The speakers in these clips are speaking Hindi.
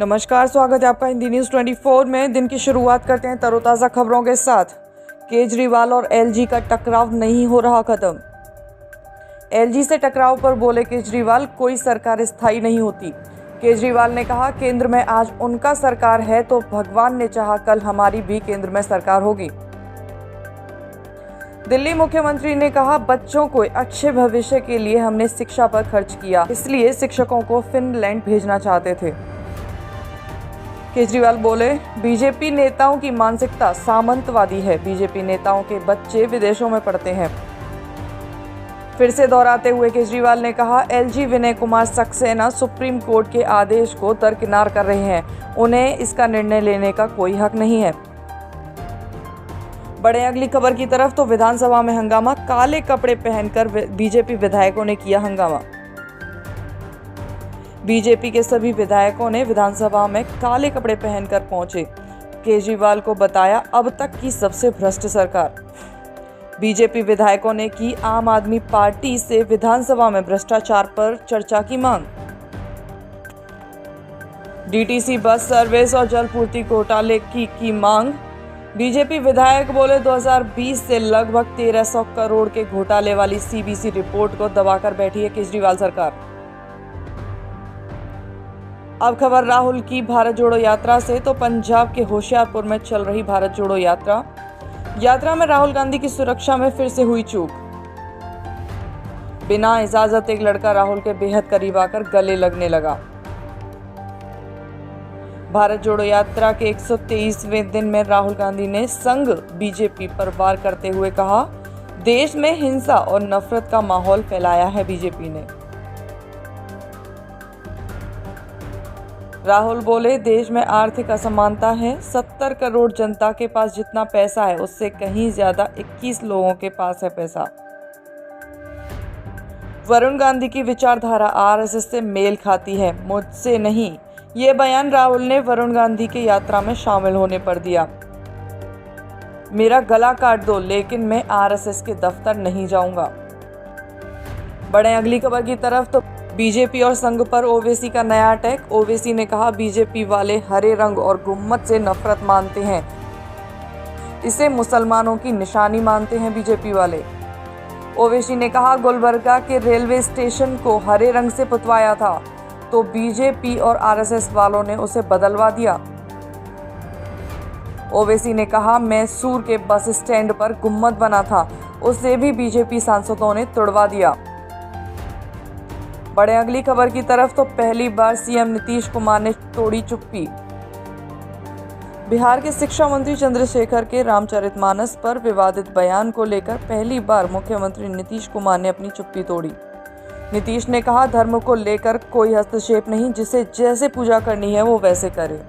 नमस्कार, स्वागत है आपका हिंदी न्यूज़ 24 में। दिन की शुरुआत करते हैं तरोताज़ा खबरों के साथ। केजरीवाल और एलजी का टकराव नहीं हो रहा खत्म। एलजी से टकराव पर बोले केजरीवाल, कोई सरकार स्थायी नहीं होती। केजरीवाल ने कहा, केंद्र में आज उनका सरकार है तो भगवान ने चाहा कल हमारी भी केंद्र में सरकार होगी। दिल्ली मुख्यमंत्री ने कहा, बच्चों को अच्छे भविष्य के लिए हमने शिक्षा पर खर्च किया, इसलिए शिक्षकों को फिनलैंड भेजना चाहते थे। केजरीवाल बोले, बीजेपी नेताओं की मानसिकता सामंतवादी है। बीजेपी नेताओं के बच्चे विदेशों में पढ़ते हैं। फिर से दोहराते हुए केजरीवाल ने कहा, LG Vinay Kumar Saxena supreme court के आदेश को दरकिनार कर रहे हैं। उन्हें इसका निर्णय लेने का कोई हक नहीं है। बढ़े अगली खबर की तरफ तो विधानसभा में हंगामा। काले कपड़े पहनकर बीजेपी विधायकों ने किया हंगामा। बीजेपी के सभी विधायकों ने विधानसभा में काले कपड़े पहनकर पहुंचे। केजरीवाल को बताया अब तक की सबसे भ्रष्ट सरकार। बीजेपी विधायकों ने की आम आदमी पार्टी से विधानसभा में भ्रष्टाचार पर चर्चा की मांग। डीटीसी बस सर्विस और जलपूर्ति घोटाले की मांग। बीजेपी विधायक बोले, 2020 से लगभग 1300 करोड़ के घोटाले वाली सीबीसी रिपोर्ट को दबाकर बैठी है केजरीवाल सरकार। अब खबर राहुल की भारत जोड़ो यात्रा से। तो पंजाब के होशियारपुर में चल रही भारत जोड़ो यात्रा में राहुल गांधी की सुरक्षा में फिर से हुई चूक। बिना इजाजत एक लड़का राहुल के बेहद करीब आकर गले लगने लगा। भारत जोड़ो यात्रा के 123वें दिन में राहुल गांधी ने संघ बीजेपी पर वार करते हुए कहा, देश में हिंसा और नफरत का माहौल फैलाया है बीजेपी ने। राहुल बोले, देश में आर्थिक असमानता है। 70 करोड़ जनता के पास जितना पैसा है उससे कहीं ज्यादा 21 लोगों के पास है पैसा। वरुण गांधी की विचारधारा आरएसएस से मेल खाती है, मुझसे नहीं। ये बयान राहुल ने वरुण गांधी की यात्रा में शामिल होने पर दिया। मेरा गला काट दो लेकिन मैं आरएसएस के दफ्तर नहीं जाऊंगा। बढ़े अगली खबर की तरफ तो बीजेपी और संघ पर ओवैसी का नया अटैक। ओवैसी ने कहा, बीजेपी वाले हरे रंग और गुम्मत से नफरत मानते हैं, इसे मुसलमानों की निशानी मानते हैं बीजेपी वाले। ओवैसी ने कहा, गुलबर्गा के रेलवे स्टेशन को हरे रंग से पुतवाया था तो बीजेपी और आरएसएस वालों ने उसे बदलवा दिया। ओवैसी ने कहा, मैसूर के बस स्टैंड पर गुम्मत बना था, उसे भी बीजेपी सांसदों ने तोड़वा दिया। बढ़े अगली खबर की तरफ तो पहली बार सीएम नीतीश कुमार ने तोड़ी चुप्पी। बिहार के शिक्षा मंत्री चंद्रशेखर के रामचरितमानस पर विवादित बयान को लेकर पहली बार मुख्यमंत्री नीतीश कुमार ने अपनी चुप्पी तोड़ी। नीतीश ने कहा, धर्म को लेकर कोई हस्तक्षेप नहीं, जिसे जैसे पूजा करनी है वो वैसे करे।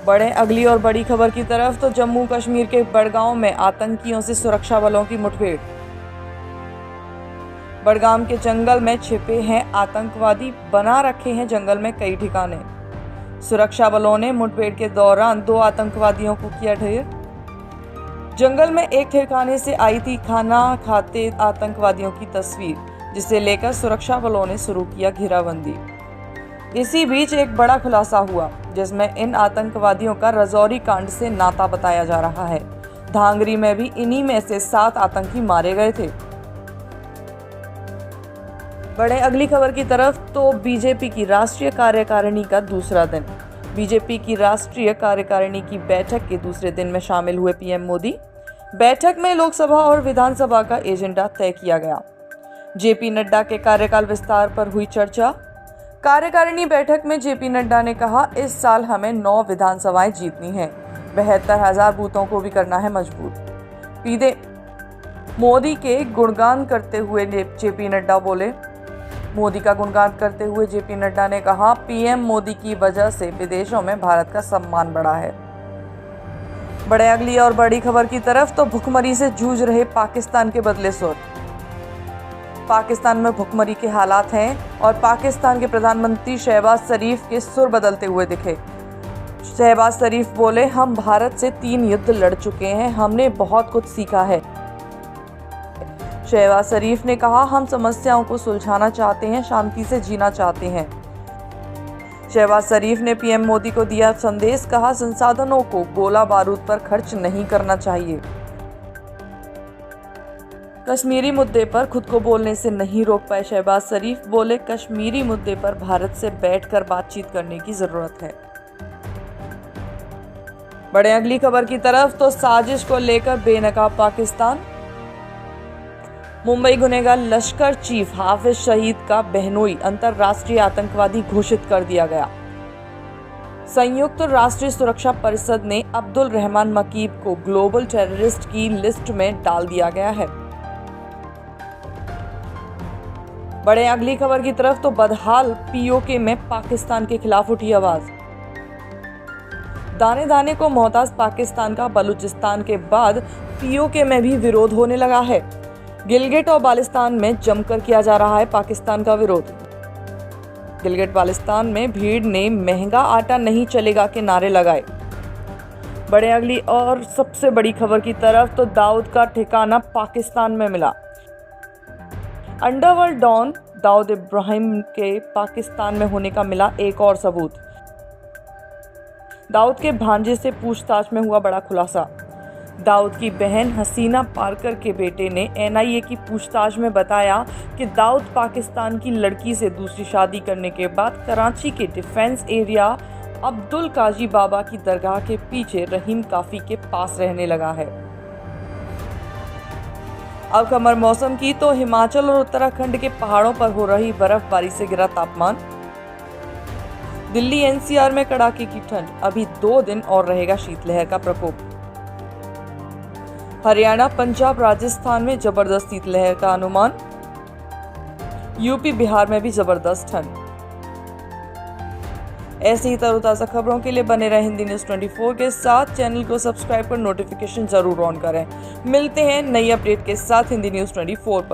बढ़े अगली और बड़ी खबर की तरफ तो जम्मू कश्मीर के बड़गांव में आतंकियों से सुरक्षा बलों की मुठभेड़। बड़गाम के जंगल में छिपे हैं आतंकवादी, बना रखे हैं जंगल में कई ठिकाने। सुरक्षा बलों ने मुठभेड़ के दौरान 2 आतंकवादियों को किया ढेर। जंगल में एक ठिकाने से आई थी खाना खाते आतंकवादियों की तस्वीर, जिसे लेकर सुरक्षा बलों ने शुरू किया घेराबंदी। इसी बीच एक बड़ा खुलासा हुआ, जिसमें इन आतंकवादियों का रजौरी कांड से नाता बताया जा रहा है। धांगरी में भी इन्हीं में से 7 आतंकी मारे गए थे। बढ़े अगली खबर की तरफ तो बीजेपी की राष्ट्रीय कार्यकारिणी का दूसरा दिन। बीजेपी की राष्ट्रीय कार्यकारिणी की बैठक के दूसरे दिन में शामिल हुए पीएम मोदी। बैठक में लोकसभा और विधानसभा का एजेंडा तय किया गया। जेपी नड्डा के कार्यकाल विस्तार पर हुई चर्चा। कार्यकारिणी बैठक में जेपी नड्डा ने कहा, इस साल हमें 9 विधानसभाएं जीतनी हैं, 72,000 बूथों को भी करना है मजबूत। मोदी के गुणगान करते हुए जेपी नड्डा बोले, मोदी का गुणगान करते हुए जेपी नड्डा ने कहा, पीएम मोदी की वजह से विदेशों में भारत का सम्मान बढ़ा है। बढ़े अगली और बड़ी खबर की तरफ तो भुखमरी से जूझ रहे पाकिस्तान के बदले सुर। पाकिस्तान में भुखमरी के हालात हैं और पाकिस्तान के प्रधानमंत्री शहबाज शरीफ के सुर बदलते हुए दिखे। शहबाज शरीफ बोले, हम भारत से 3 युद्ध लड़ चुके हैं, हमने बहुत कुछ सीखा है। शहबाज शरीफ ने कहा, हम समस्याओं को सुलझाना चाहते हैं, शांति से जीना चाहते हैं। शहबाज शरीफ ने पीएम मोदी को दिया संदेश, कहा संसाधनों को गोला बारूद पर खर्च नहीं करना चाहिए। कश्मीरी मुद्दे पर खुद को बोलने से नहीं रोक पाए शहबाज शरीफ, बोले कश्मीरी मुद्दे पर भारत से बैठकर बातचीत करने की जरूरत है। बढ़े अगली खबर की तरफ तो साजिश को लेकर बेनकाब पाकिस्तान। मुंबई गुनहगार लश्कर चीफ हाफिज सईद का बहनोई अंतर्राष्ट्रीय आतंकवादी घोषित कर दिया गया। संयुक्त राष्ट्र सुरक्षा परिषद ने अब्दुल रहमान मकीब को ग्लोबल टेररिस्ट की लिस्ट में डाल दिया गया है। बढ़े अगली खबर की तरफ तो बदहाल पीओके में पाकिस्तान के खिलाफ उठी आवाज। दाने दाने को मोहताज पाकिस्तान का बलूचिस्तान के बाद पीओके में भी विरोध होने लगा है। गिलगिट और बाल्टिस्तान में जमकर किया जा रहा है पाकिस्तान का विरोध। गिलगिट बाल्टिस्तान में भीड़ ने महंगा आटा नहीं चलेगा के नारे लगाए। बढ़े अगली और सबसे बड़ी खबर की तरफ तो दाऊद का ठिकाना पाकिस्तान में मिला। अंडरवर्ल्ड डॉन दाऊद इब्राहिम के पाकिस्तान में होने का मिला एक और सबूत। दाऊद के भांजे से पूछताछ में हुआ बड़ा खुलासा। दाऊद की बहन हसीना पारकर के बेटे ने एनआईए की पूछताछ में बताया कि दाऊद पाकिस्तान की लड़की से दूसरी शादी करने के बाद कराची के डिफेंस एरिया अब्दुल काजी बाबा की दरगाह के पीछे रहीम काफी के पास रहने लगा है। अब खबर मौसम की तो हिमाचल और उत्तराखंड के पहाड़ों पर हो रही बर्फबारी से गिरा तापमान। दिल्ली एनसीआर में कड़ाके की ठंड, अभी 2 दिन और रहेगा शीतलहर का प्रकोप। हरियाणा, पंजाब, राजस्थान में जबरदस्त शीतलहर का अनुमान। यूपी, बिहार में भी जबरदस्त ठंड। ऐसी ही तरोताजा खबरों के लिए बने रहे हिंदी न्यूज 24 के साथ। चैनल को सब्सक्राइब कर नोटिफिकेशन जरूर ऑन करें। मिलते हैं नई अपडेट के साथ हिंदी न्यूज 24 पर।